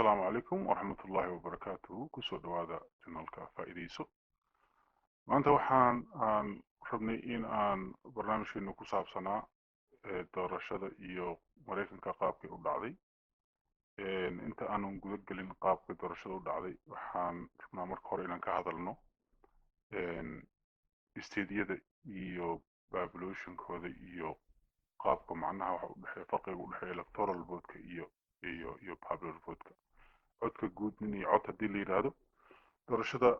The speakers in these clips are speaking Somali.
السلام عليكم ورحمة الله وبركاته كسو دوادا جنالك فائديسو maanta waxaan rabnay in aan barnaamijkeenu ku saabsanaa doorashada iyo maraykanka qaabkay u dhacday inta aanan guda gelin qaabka doorashada u dhacday waxaan rabnaa marka hore inaan ka hadalno isteediyada iyo populationkooda iyo qaabka macnaha waxa u dhexeeya farqiga u dhexeeya electoral vote-ka iyo popular vote-ka codka guud nin iyo cod haddii la yidhaahdo doorashada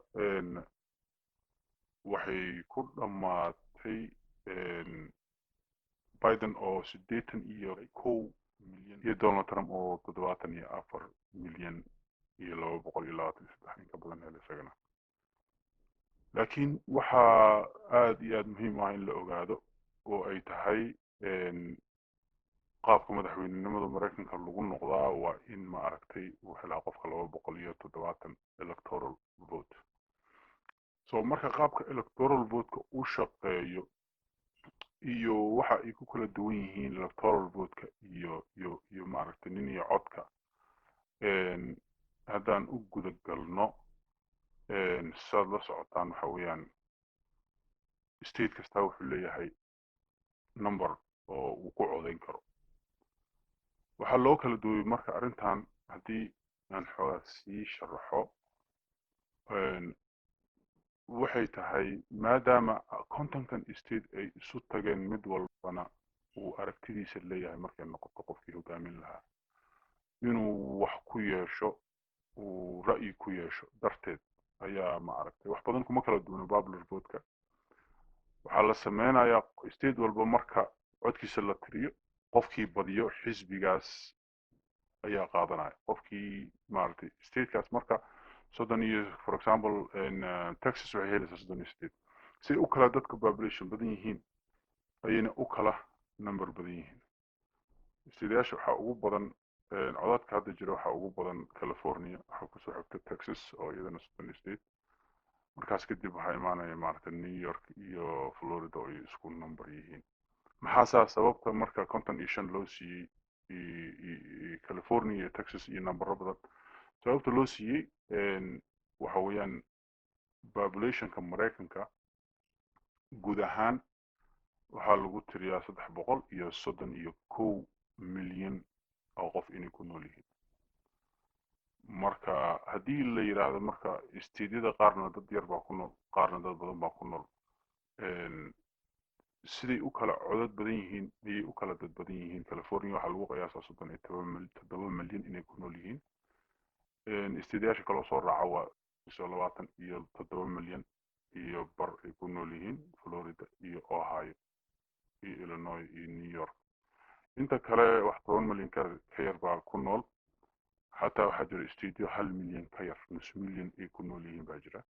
waxay ku dhammaatay biden oo 81 milyan iyo donald trump oo 74 milyan iyo 223 in ka badan hel isagana laakiin waxaa aad iyo aad muhiim ah in la ogaado oo ay tahay qaabka madaxweynenimada maraykanka lagu noqdaa waa in ma aragtay uu helaa qofka 270 electoral vote so marka qaabka electoral vote-ka u shaqeeyo iyo waxa ay ku kala duwan yihiin electoral vote-ka iyo ma aragtay nin iyo codka haddaan u guda galno saad la socotaan waxa weeyaan state kasta wuxuu leeyahay number oo uu ku codayn karo waxaa loo kala duway marka arrintan haddii aan xoogaa sii sharaxo waxay tahay maadaama kontonkan state ay isu tageen mid walbana uu aragtidiisa leeyahay markay noqoto qofkii hogaamin lahaa inuu wax ku yeesho uu ra'yi ku yeesho darteed ayaa ma aragtay wax badan kuma kala duwana popular vote-ka waxaa la sameynayaa state walba marka codkiisa la tiriyo qofkii badiyo xisbigaas ayaa qaadanaya qofkii maaragtay statekaas marka soddon iyo for example texas waxay helaysaa 38 si u kala dadka population badan yihiin ayayna u kala number badan yihiin stateyaasha waxaa ugu badan codadka hadda jira waxaa ugu badan california waxaa kusoo xigta texas oo iyadana 38 markaas kadib waxaa imaanaya maaragtay new york iyo florida oo ay isku number yihiin maxaasaa sababta marka 55 loo siiyey california iyo texas iyo nambaro badan sababta loo siiyey waxa weeyaan populationka maraykanka guud ahaan waxaa lagu tiriyaa 331 milyan oo qof inay ku nool yihiin marka haddii la yidhaahdo marka isteedyada qaarna dad yar baa ku nool qaarna dad badan baa ku nool siday u kala codad badan yihiin ayay u kala dad badan yihiin california waxaa lagu qiyaasaa 37 milyan inay ku nool yihiin isteedyaasha kaloo soo raaca waa 27 milyan iyo bar ay ku nool yihiin florida iyo ohio iyo illinois iyo new york inta kale wax 10 milyan ka yar baa ku nool xataa waxaa jira isteedyo 1 milyan ka yar nus milyan ay ku nool yihiin baa jira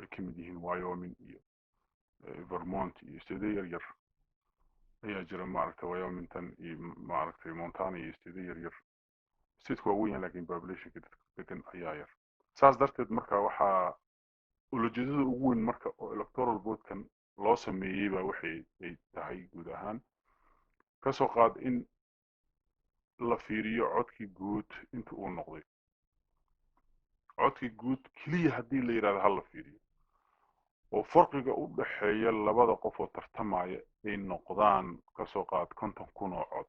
ay ka mid yihiin wyoming iyo vermont iyo isteedyo yar yar ayaa jira maaragtay wyomington iyo maaragtay montana iyo isteedyo yar yar stateku waa weyn yahay laakiin populationka dadka degan ayaa yar saas darteed marka waxaa ujeedada ugu weyn marka oo electoral vote-kan loo sameeyey baa waxay ay tahay guud ahaan kasoo qaad in la fiiriyo codkii guud inta uu noqday codkii guud keliya haddii la yidhahdo ha la fiiriyo oo farqiga u dhexeeya labada qof oo tartamaya ay noqdaan kasoo qaad 50,000 oo cod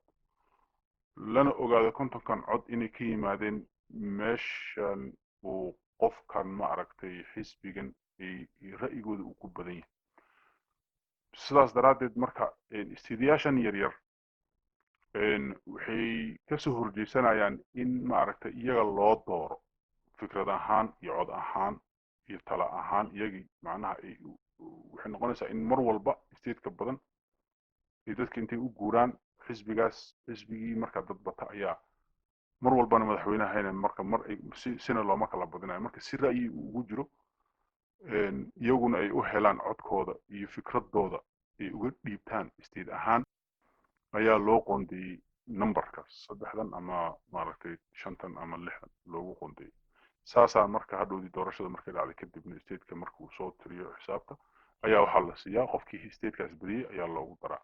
lana ogaado 50kan cod inay ka yimaadeen meeshan uu qofkan ma aragtay xisbigan ay ra'yigooda uu ku badan yahay sidaas daraaddeed marka istiidayaashan yaryar waxay kasoo horjeesanayaan in ma aragtay iyaga loo dooro fikrad ahaan iyo cod ahaan iyo tala ahaan iyagii macnaha waxay noqonaysaa in mar walba stateka badan ay dadka intay u guuraan xisbigii marka dad bata ayaa mar walbana madaxweynaha haynan marka mar ay sina looma kala badinayo marka si ra'yi ugu jiro iyaguna ay u helaan codkooda iyo fikradooda ay uga dhiibtaan state ahaan ayaa loo qoondeeyey numberkaas 3 ama maaragtay 5 ama 6 loogu qoondeeyey saasaa marka hadhowdii doorashada markay dhacday kadibna stateka marka uu soo tiriyo xisaabta ayaa waxaa la siiyaa qofkii statekaas badiyey ayaa loogu daraa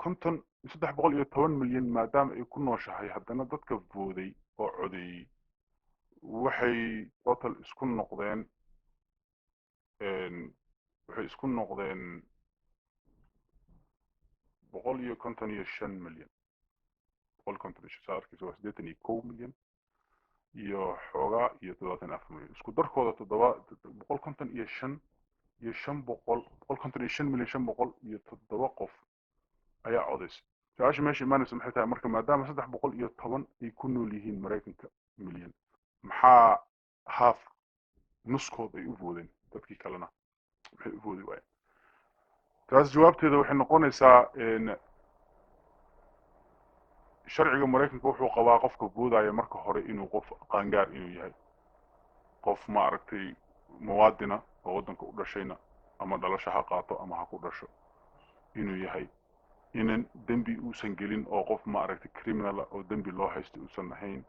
konton saddex boqol iyo toban milyan maadaama ay ku nooshahay haddana dadka vooday oo codeeyey waxay total isku noqdeen waxay isku noqdeen boqol iyo konton iyo shan milyan boqol konton iyo shan arkaysa waa siddeetan iyo kow milyan iyo xoogaa iyo toddobaatan afar milyan isku darkooda boqol konton iyo shan iyo shan boqol konton iyo shan milyan shan boqol iyo toddoba qof ayaa codaysay su-aasha meesha imaanaysa maxay tahay marka maadaama saddex boqol iyo toban ay ku nool yihiin maraykanka milyan maxaa haaf nuskood ay u voodeen dadkii kalena maxay u voodi waayeen taas jawaabteeda waxay noqonaysaa sharciga maraykanka wuxuu qabaa qofka voodaya marka hore inuu qof qaangaar inuu yahay qof ma aragtay muwaadina oo waddanka u dhashayna ama dhalasho ha qaato ama ha ku dhasho inuu yahay inan dembi uusan gelin oo qof ma aragtay criminal oo dembi loo haysto uusan ahayn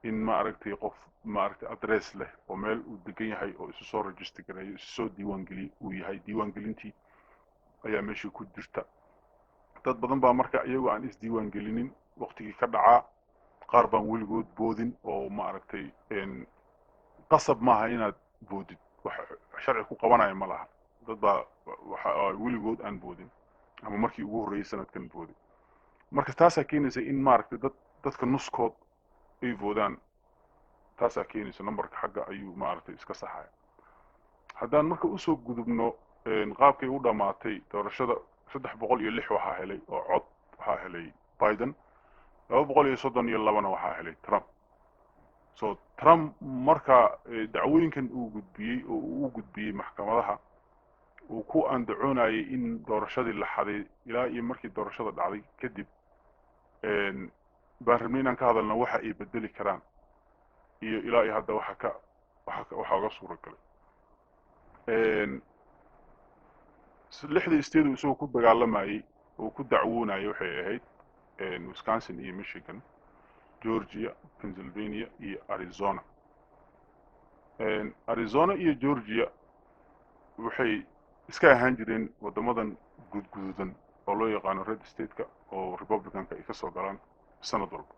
in ma aragtay qof ma aragtay address leh oo meel uu degan yahay oo isu soo register gareeyo isu soo diiwaangeliyo uu yahay diiwaangelintii ayaa meeshii ku jirta dad badan baa marka iyagoo aan isdiiwaangelinin waqtigii ka dhacaa qaar baan weligood boodin oo ma aragtay qasab maaha inaad boodid wax sharci ku qabanaya ma laha dad baa waxa weligood aan boodin ama markii ugu horreeyay sanadkan boodin marka taasaa keenaysa in ma aragtay dadka nuskood ay voodaan taasaa keenaysa numberka xagga ayuu ma aragtay iska saxaya haddaan marka usoo gudubno qaabkay u dhamaatay doorashada saddex boqol iyo lix waxaa helay oo cod waxaa helay biden laba boqol iyo soddon iyo labana waxaa helay trump so trump marka dacwooyinkan uu gudbiyey oo uu u gudbiyey maxkamadaha uu ku andacoonayay in doorashadii la xaday ilaa iyo markii doorashada dhacday kadib baan rabnay inaan ka hadalna waxa ay bedeli karaan iyo ilaa iyo hadda waxa uga suura galay lixdii state isagoo ku dagaalamayay oo ku dacwoonayay waxay ahayd Wisconsin iyo Michigan Georgia Pennsylvania iyo Arizona Arizona iyo Georgia waxay iska ahaan jireen wadamadan gudgududan oo loo yaqaano red state-ka oo republicanka ay ka soo galaan sanad walba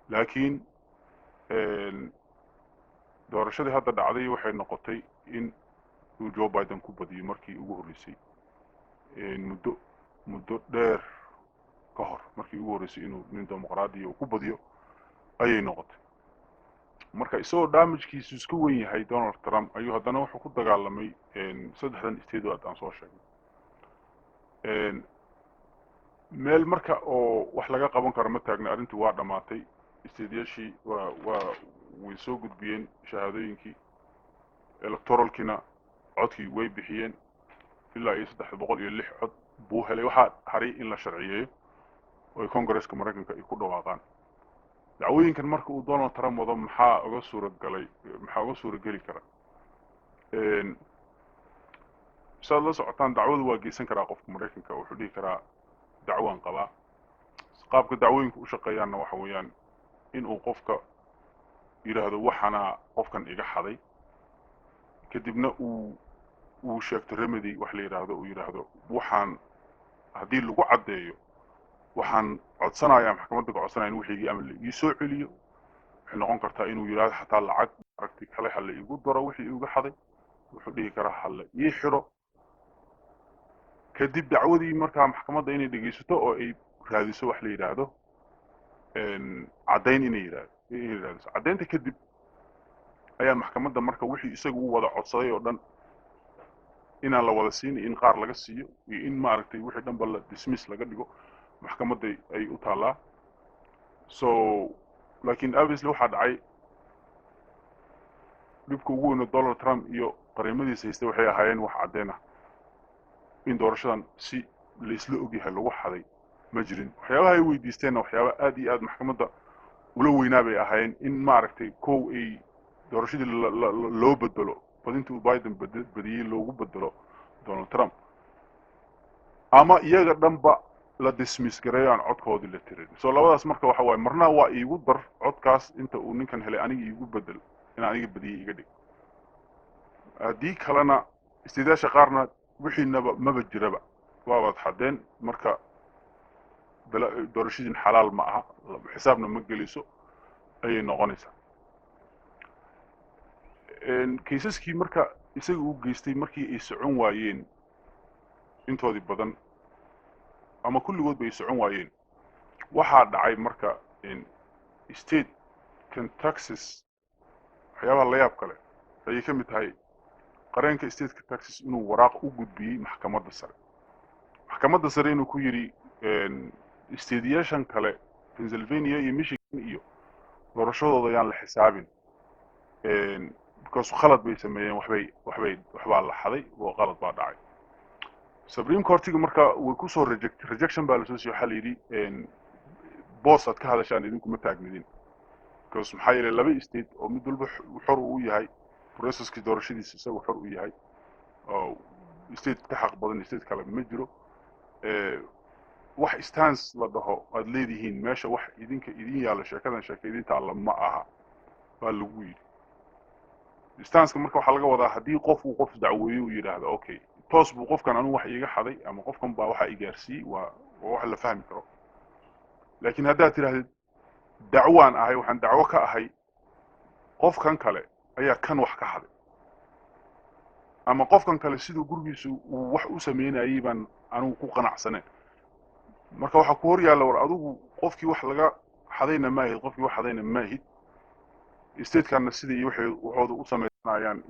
laakiin doorashadii hadda dhacday waxay noqotay in uu Joe Biden ku badiyo markii ugu horreysay muddo dheer ka hor markii ugu horreysay inuu nin dimuqraadi uu ku badiyo ayay noqotay marka isagoo damage-kiisu iska weyn yahay Donald Trump ayuu haddana wuxuu ku dagaalamay saddexdan state oo aan soo sheegay meel marka oo wax laga qaban karo ma taagna arrintu waa dhamaatay isteediyashii way soo gudbiyeen shahaadooyinkii electoralkina codkii way bixiyeen ilaa iyo 306 cod buu helay waxa haray in la sharciyeeyo oo Congress-ka Mareykanka ay ku dhawaaqaan dacwooyinkan marka uu Donald Trump wado maxaa uga suura gali kara saad la socotaan dacwadu waa geysan karaa qofka Mareykanka wuxuu dhihi karaa dacwaan qabaa qaabka dacwooyinku u shaqeeyaanna waxa weeyaan in uu qofka yiraahdo waxana qofkan iga xaday kadibna uu sheegto remedy wax la yiraahdo uu yiraahdo waxaan hadii lagu cadeeyo waxaan codsanayaa maxkamadda ka codsanaya in wixii ama la ii soo celiyo waxay noqon kartaa inuu yiraahdo xataa lacag aragti kale hal igu daro wixii uga xaday wuxuu dhihi karaa hal ii xiro kadib dacwadii markaa maxkamadda inay dhageysato oo ay raadiso wax la yiraahdo cadeyn inay yiraahdo cadeynta kadib ayaa maxkamadda marka wixii isagu u wada codsaday oo dhan inaan la wada siin in qaar laga siiyo iyo in ma aragtay wixii dhanba la dismiss laga dhigo maxkamadda ay u taalaa so laakiin obviously waxa dhacay dhibka ugu weyn Donald Trump iyo qareemadiisa haystay waxay ahaayeen wax cadeyn ah in doorashadan si la isla ogyahay lagu xaday ma jirin waxyaabaha ay weydiisteen waxyaabo aad iyo aad maxkamadda ula weynaabay ahaayeen in ma aragtay koow ay doorashadii loo bedelo badintii uu Biden badiyay loogu bedelo Donald Trump ama iyaga dhanba la dismiss gareeyaan codkoodii la tiray soo labadaas marka waxa waay marna waa iigu dar codkaas inta uu ninkan helay aniga iigu bedel in aniga badiyay iga dhig hadii kalena istidaasha qaarna wixiinaba maba jiraba waabad xadeen marka doorashadin xalaal ma aha xisaabna ma geliso ayay noqonaysaa kiisaskii marka isaga u geystay markii ay socon waayeen intoodii badan ama kulligood bay socon waayeen waxaa dhacay marka state kan Texas waxyaabaha la yaab kale ayay ka mid tahay qareenka stateka Texas inuu waraaq u gudbiyey maxkamadda sare inuu ku yiri stateyaashan kale Pennsylvania iyo Michigan iyo doorashadooda ayaan la xisaabin because khalad bay sameeyeen waxbaa la xaday oo qalad baa dhacay Supreme Courtiga marka way ku soo rejection baa la soo siiyay xal yiri boos aad ka hadashaan idinku ma taagnidin because maxaa yeelay laba state oo mid walba xor u yahay processkii doorashadiisa isagoo xor u yahay oo state ka xaq badan state kale ma jiro wax stance la dhaho aad leedihiin meesha wax idin yaalo sheekadan sheekadinta alla ma aha baa lagu yiri stance marka waxa laga wadaa hadii qof dacweeyo uu yiraahdo okay toos buu qofkan anu wax iiga xaday ama qofkan baa waxa igaarsii waa wax la fahmi karo laakiin haddaad tiraahdo dacwaan ahay waxaan dacwo ka ahay qofkan kale ayaa kan wax ka xaday ama qofkan kale sidoo gurigiisu uu wax u sameynayay baan anu ku qanacsanay marka waxa ku hor yaala war adigu qofkii wax laga xadayna ma ahayd qofkii wax xadayna ma ahayd state-kana sidii waxooda u sameynayaan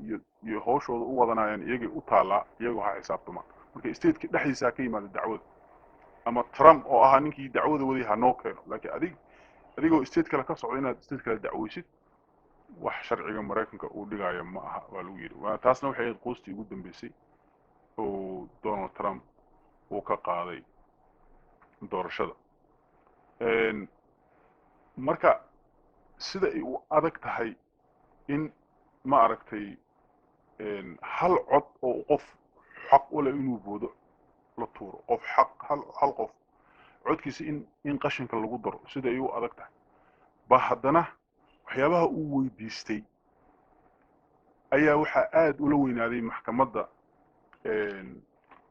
iyo hawshooda u wadanayaan iyagii u taala iyagoo ha xisaabtama marka state-ka dhexdiisa ka yimaado dacwad ama Trump oo ahaa ninkii dacwada waday ha noo keeno laakiin adigoo state kale ka socdo inaad state kale dacwaysid wax sharciga Mareykanka uu dhigayo ma aha waa lagu yiri waa taasna waxay qoostii ugu dambeysay oo Donald Trump uu ka qaaday doorashada marka sida ay u adag tahay in ma aragtay hal cod oo qof xaq u leh inuu boodo la tuuro qof xaq hal qof codkiisa in qashinka lagu daro sida ay u adag tahay ba haddana waxyaabaha uu weydiistay ayaa waxa aad ula weynaaday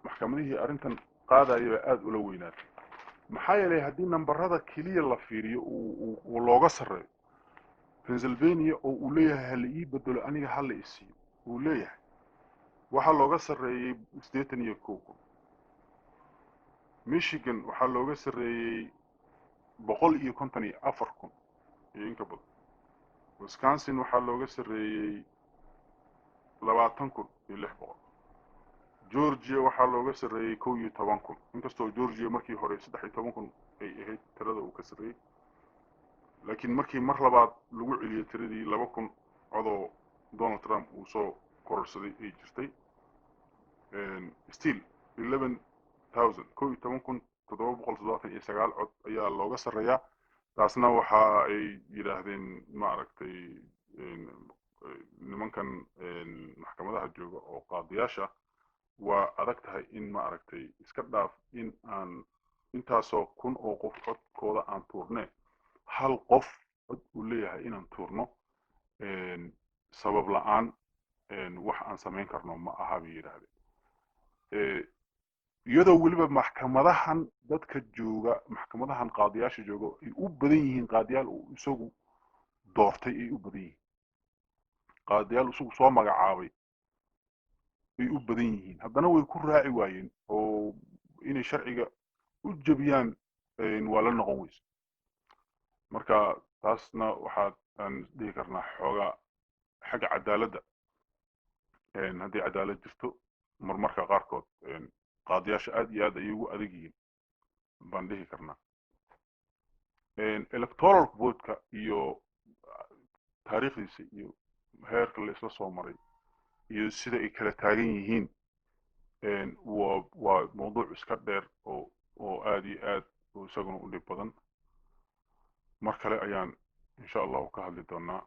maxkamadihii arrintan qaadaya aad ula weynaaday maxaa yeelay haddii nambarada kaliya la fiiriyo uu looga sareeyo Pennsylvania oo uu leeyahay hal ii bedelo aniga hal isiyo uu leeyahay waxa looga sareeyay 81 Michigan waxa looga sareeyay 154 inka badan Wisconsin waxa looga sareeyay 20600 Georgia waxa looga sareeyay 11000 inkastoo Georgia markii hore 13000 ay ahayd tirada uu ka sareeyay laakiin markii mar labaad lagu celiyay tiradii 2000 codoo Donald Trump uu soo kororsaday ay jirtay still 11700 779 cod ayaa looga sareeyaa taasna waxa ay yiraahdeen ma aragtay nimankan maxkamadaha jooga oo qaadiyaasha waa adag tahay in ma aragtay iska dhaaf in aan intaasoo kun oo qof codkooda aan tuurnay hal qof cod uu leeyahay inaan tuurno sabab la'aan wax aan sameyn karno ma aha bay yiraahdeen iyadoo waliba maxkamadahan dadka jooga maxkamadahan qaadiyaasha jooga ay u badan yihiin qaadiyaal uu isagu doortay ay u badan yihiin qaadiyaal isagu soo magacaabay ay u badan yihiin haddana way ku raaci waayeen oo inay sharciga u jabiyaan waa la noqon weyso marka taasna waxa aan dhihi karnaa xoogaa xagga cadaaladda haddii cadaalad jirto marmarka qaarkood qaadiyaasha aad iyo aad ay ugu adag yihiin baan dhihi karnaa electoral vote-ka iyo taariikhdiisa iyo heerka la isla soo maray iyo sida ay kala taagan yihiin waa mawduuc iska dheer oo aad iyo aad isaguna u dhib badan mar kale ayaan insha Allah ka hadli doonaa